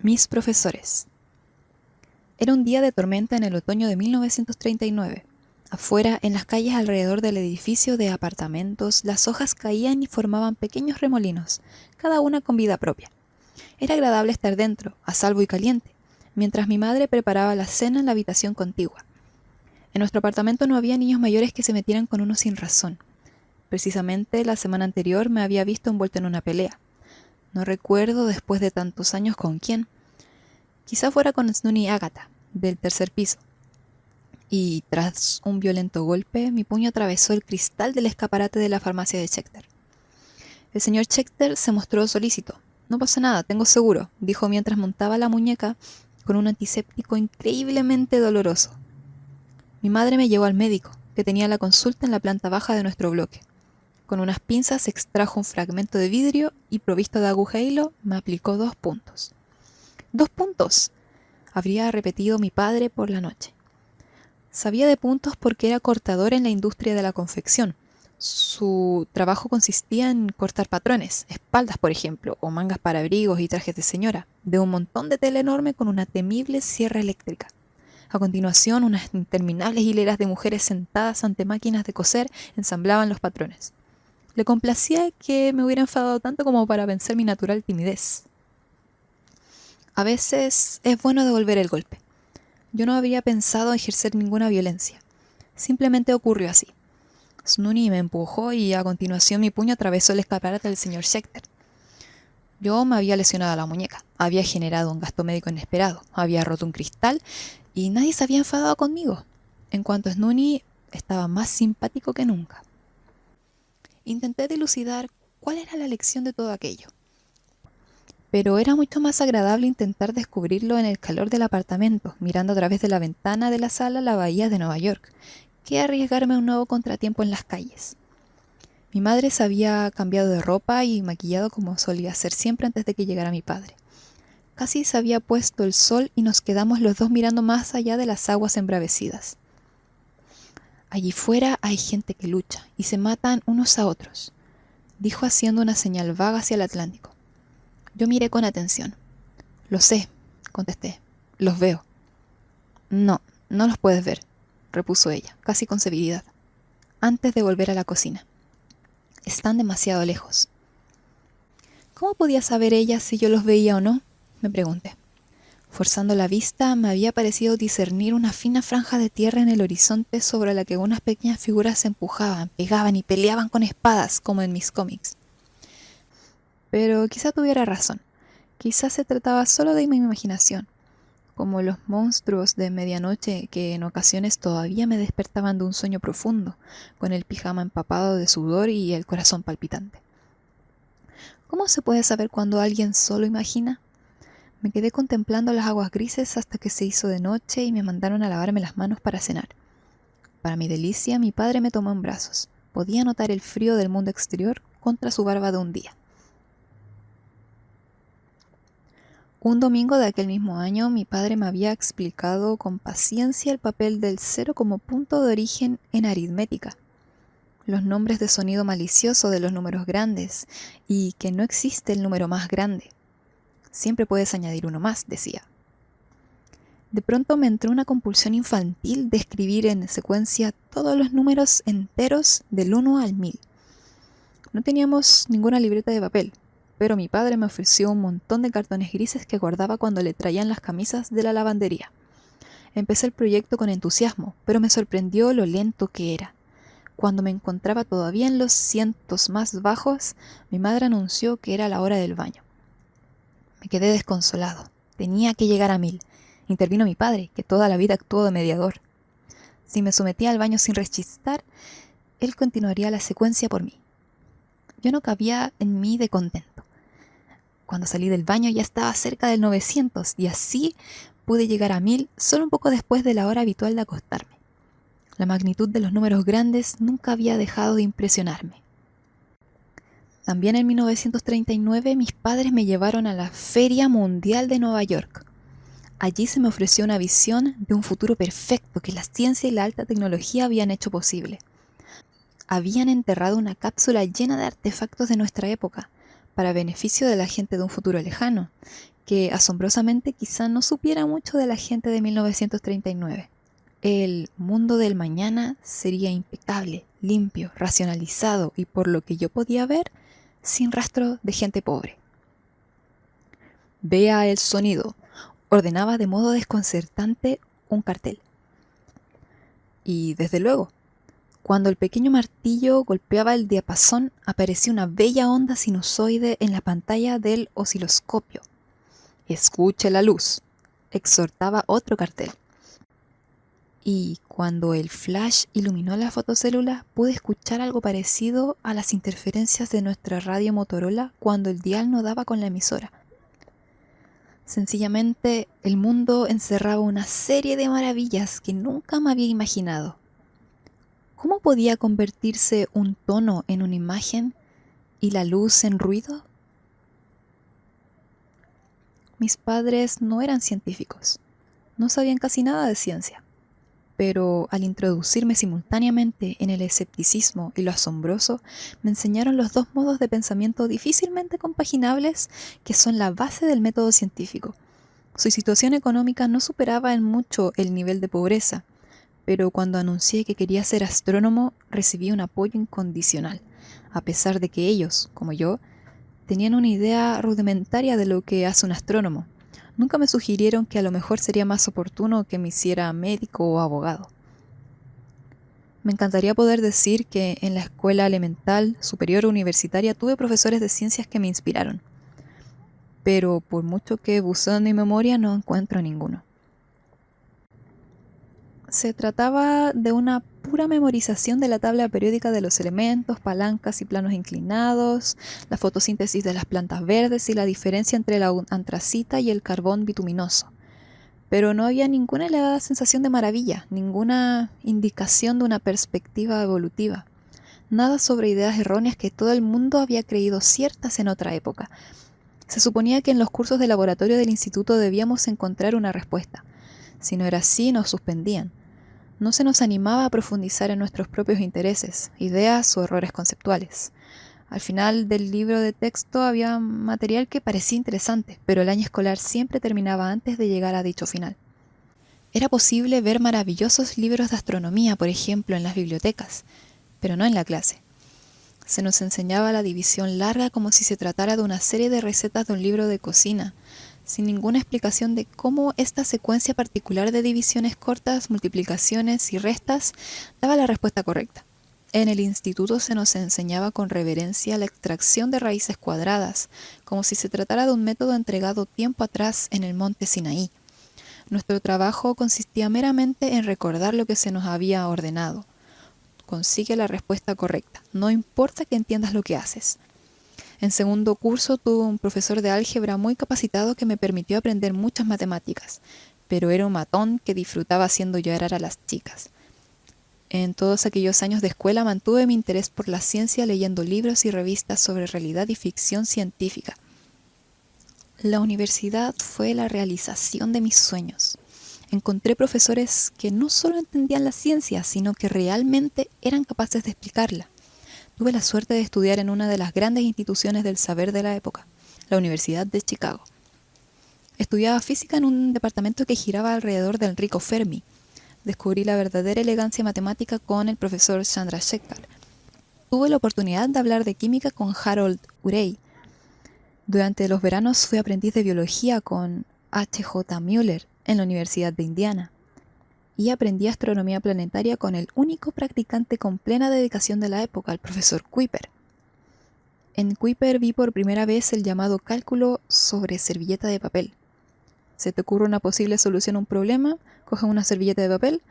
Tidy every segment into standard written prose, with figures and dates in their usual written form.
Mis profesores. Era un día de tormenta en el otoño de 1939. Afuera, en las calles alrededor del edificio de apartamentos, las hojas caían y formaban pequeños remolinos, cada una con vida propia. Era agradable estar dentro, a salvo y caliente, mientras mi madre preparaba la cena en la habitación contigua. En nuestro apartamento no había niños mayores que se metieran con uno sin razón. Precisamente la semana anterior me había visto envuelto en una pelea. No recuerdo, después de tantos años, con quién. Quizá fuera con Snooty Agatha, del tercer piso. Y tras un violento golpe, mi puño atravesó el cristal del escaparate de la farmacia de Schechter. El señor Schechter se mostró solícito. «No pasa nada, tengo seguro», dijo mientras montaba la muñeca con un antiséptico increíblemente doloroso. Mi madre me llevó al médico, que tenía la consulta en la planta baja de nuestro bloque. Con unas pinzas extrajo un fragmento de vidrio y, provisto de aguja e hilo, me aplicó 2 puntos. «¡2 puntos!», habría repetido mi padre por la noche. Sabía de puntos porque era cortador en la industria de la confección. Su trabajo consistía en cortar patrones, espaldas por ejemplo, o mangas para abrigos y trajes de señora, de un montón de tela enorme con una temible sierra eléctrica. A continuación, unas interminables hileras de mujeres sentadas ante máquinas de coser ensamblaban los patrones. Le complacía que me hubiera enfadado tanto como para vencer mi natural timidez. A veces es bueno devolver el golpe. Yo no había pensado ejercer ninguna violencia. Simplemente ocurrió así. Snooty me empujó y a continuación mi puño atravesó el escaparate del señor Schechter. Yo me había lesionado la muñeca, había generado un gasto médico inesperado, había roto un cristal y nadie se había enfadado conmigo. En cuanto a Snooty, estaba más simpático que nunca. Intenté dilucidar cuál era la lección de todo aquello. Pero era mucho más agradable intentar descubrirlo en el calor del apartamento, mirando a través de la ventana de la sala la bahía de Nueva York, que arriesgarme a un nuevo contratiempo en las calles. Mi madre se había cambiado de ropa y maquillado como solía hacer siempre antes de que llegara mi padre. Casi se había puesto el sol y nos quedamos los dos mirando más allá de las aguas embravecidas. «Allí fuera hay gente que lucha y se matan unos a otros», dijo haciendo una señal vaga hacia el Atlántico. Yo miré con atención. «Lo sé», contesté. «Los veo». «No, no los puedes ver», repuso ella, casi con severidad, antes de volver a la cocina. «Están demasiado lejos». «¿Cómo podía saber ella si yo los veía o no?», me pregunté. Forzando la vista, me había parecido discernir una fina franja de tierra en el horizonte sobre la que unas pequeñas figuras se empujaban, pegaban y peleaban con espadas, como en mis cómics. Pero quizá tuviera razón. Quizá se trataba solo de mi imaginación, como los monstruos de medianoche que en ocasiones todavía me despertaban de un sueño profundo, con el pijama empapado de sudor y el corazón palpitante. ¿Cómo se puede saber cuando alguien solo imagina? Me quedé contemplando las aguas grises hasta que se hizo de noche y me mandaron a lavarme las manos para cenar. Para mi delicia, mi padre me tomó en brazos. Podía notar el frío del mundo exterior contra su barba de un día. Un domingo de aquel mismo año, mi padre me había explicado con paciencia el papel del cero como punto de origen en aritmética, los nombres de sonido malicioso de los números grandes y que no existe el número más grande. Siempre puedes añadir uno más, decía. De pronto me entró una compulsión infantil de escribir en secuencia todos los números enteros del 1 al 1000. No teníamos ninguna libreta de papel, pero mi padre me ofreció un montón de cartones grises que guardaba cuando le traían las camisas de la lavandería. Empecé el proyecto con entusiasmo, pero me sorprendió lo lento que era. Cuando me encontraba todavía en los cientos más bajos, mi madre anunció que era la hora del baño. Me quedé desconsolado. Tenía que llegar a 1000. Intervino mi padre, que toda la vida actuó de mediador. Si me sometía al baño sin rechistar, él continuaría la secuencia por mí. Yo no cabía en mí de contento. Cuando salí del baño ya estaba cerca del 900 y así pude llegar a 1000 solo un poco después de la hora habitual de acostarme. La magnitud de los números grandes nunca había dejado de impresionarme. También en 1939 mis padres me llevaron a la Feria Mundial de Nueva York. Allí se me ofreció una visión de un futuro perfecto que la ciencia y la alta tecnología habían hecho posible. Habían enterrado una cápsula llena de artefactos de nuestra época, para beneficio de la gente de un futuro lejano, que asombrosamente quizá no supiera mucho de la gente de 1939. El mundo del mañana sería impecable, limpio, racionalizado y, por lo que yo podía ver, sin rastro de gente pobre. Vea el sonido, ordenaba de modo desconcertante un cartel. Y desde luego, cuando el pequeño martillo golpeaba el diapasón, aparecía una bella onda sinusoide en la pantalla del osciloscopio. «Escuche la luz», exhortaba otro cartel. Y cuando el flash iluminó la fotocélula, pude escuchar algo parecido a las interferencias de nuestra radio Motorola cuando el dial no daba con la emisora. Sencillamente, el mundo encerraba una serie de maravillas que nunca me había imaginado. ¿Cómo podía convertirse un tono en una imagen y la luz en ruido? Mis padres no eran científicos, no sabían casi nada de ciencia, pero al introducirme simultáneamente en el escepticismo y lo asombroso, me enseñaron los dos modos de pensamiento difícilmente compaginables que son la base del método científico. Su situación económica no superaba en mucho el nivel de pobreza, pero cuando anuncié que quería ser astrónomo, recibí un apoyo incondicional, a pesar de que ellos, como yo, tenían una idea rudimentaria de lo que hace un astrónomo. Nunca me sugirieron que a lo mejor sería más oportuno que me hiciera médico o abogado. Me encantaría poder decir que en la escuela elemental, superior o universitaria tuve profesores de ciencias que me inspiraron, pero por mucho que buceo en mi memoria no encuentro ninguno. Se trataba de una pura memorización de la tabla periódica de los elementos, palancas y planos inclinados, la fotosíntesis de las plantas verdes y la diferencia entre la antracita y el carbón bituminoso. Pero no había ninguna elevada sensación de maravilla, ninguna indicación de una perspectiva evolutiva. Nada sobre ideas erróneas que todo el mundo había creído ciertas en otra época. Se suponía que en los cursos de laboratorio del instituto debíamos encontrar una respuesta. Si no era así, nos suspendían. No se nos animaba a profundizar en nuestros propios intereses, ideas o errores conceptuales. Al final del libro de texto había material que parecía interesante, pero el año escolar siempre terminaba antes de llegar a dicho final. Era posible ver maravillosos libros de astronomía, por ejemplo, en las bibliotecas, pero no en la clase. Se nos enseñaba la división larga como si se tratara de una serie de recetas de un libro de cocina, sin ninguna explicación de cómo esta secuencia particular de divisiones cortas, multiplicaciones y restas daba la respuesta correcta. En el instituto se nos enseñaba con reverencia la extracción de raíces cuadradas, como si se tratara de un método entregado tiempo atrás en el monte Sinaí. Nuestro trabajo consistía meramente en recordar lo que se nos había ordenado. Consigue la respuesta correcta, no importa que entiendas lo que haces. En segundo curso tuve un profesor de álgebra muy capacitado que me permitió aprender muchas matemáticas, pero era un matón que disfrutaba haciendo llorar a las chicas. En todos aquellos años de escuela mantuve mi interés por la ciencia leyendo libros y revistas sobre realidad y ficción científica. La universidad fue la realización de mis sueños. Encontré profesores que no solo entendían la ciencia, sino que realmente eran capaces de explicarla. Tuve la suerte de estudiar en una de las grandes instituciones del saber de la época, la Universidad de Chicago. Estudiaba física en un departamento que giraba alrededor de Enrico Fermi. Descubrí la verdadera elegancia matemática con el profesor Chandrasekhar. Tuve la oportunidad de hablar de química con Harold Urey. Durante los veranos fui aprendiz de biología con H.J. Müller en la Universidad de Indiana. Y aprendí astronomía planetaria con el único practicante con plena dedicación de la época, el profesor Kuiper. En Kuiper vi por primera vez el llamado cálculo sobre servilleta de papel. Se te ocurre una posible solución a un problema, coges una servilleta de papel,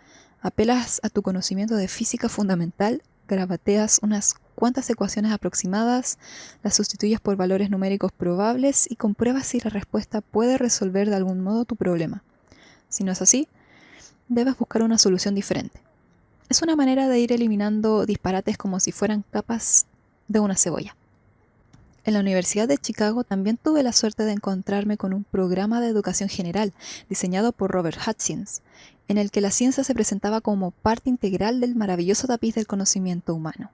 apelas a tu conocimiento de física fundamental, garabateas unas cuantas ecuaciones aproximadas, las sustituyes por valores numéricos probables y compruebas si la respuesta puede resolver de algún modo tu problema. Si no es así, debes buscar una solución diferente. Es una manera de ir eliminando disparates como si fueran capas de una cebolla. En la Universidad de Chicago también tuve la suerte de encontrarme con un programa de educación general diseñado por Robert Hutchins, en el que la ciencia se presentaba como parte integral del maravilloso tapiz del conocimiento humano.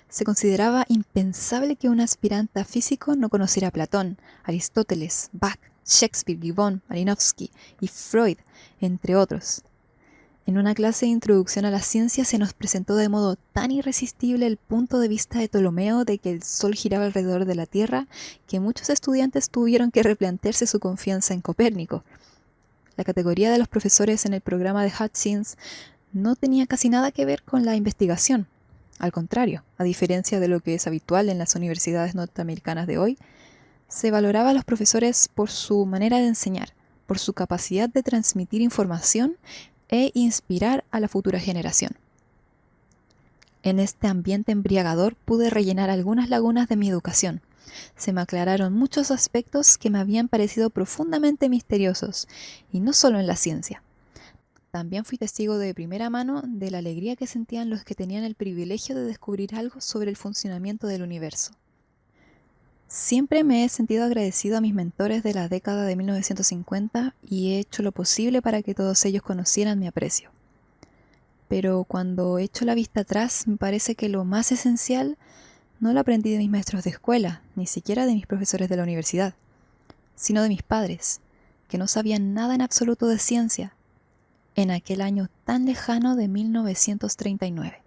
Se consideraba impensable que un aspirante a físico no conociera a Platón, Aristóteles, Bach, Shakespeare, Gibbon, Malinowski y Freud, entre otros. En una clase de introducción a la ciencia se nos presentó de modo tan irresistible el punto de vista de Ptolomeo de que el Sol giraba alrededor de la Tierra que muchos estudiantes tuvieron que replantearse su confianza en Copérnico. La categoría de los profesores en el programa de Hutchins no tenía casi nada que ver con la investigación. Al contrario, a diferencia de lo que es habitual en las universidades norteamericanas de hoy, se valoraba a los profesores por su manera de enseñar, por su capacidad de transmitir información e inspirar a la futura generación. En este ambiente embriagador pude rellenar algunas lagunas de mi educación. Se me aclararon muchos aspectos que me habían parecido profundamente misteriosos, y no solo en la ciencia. También fui testigo de primera mano de la alegría que sentían los que tenían el privilegio de descubrir algo sobre el funcionamiento del universo. Siempre me he sentido agradecido a mis mentores de la década de 1950 y he hecho lo posible para que todos ellos conocieran mi aprecio. Pero cuando echo la vista atrás, me parece que lo más esencial no lo aprendí de mis maestros de escuela, ni siquiera de mis profesores de la universidad, sino de mis padres, que no sabían nada en absoluto de ciencia, en aquel año tan lejano de 1939.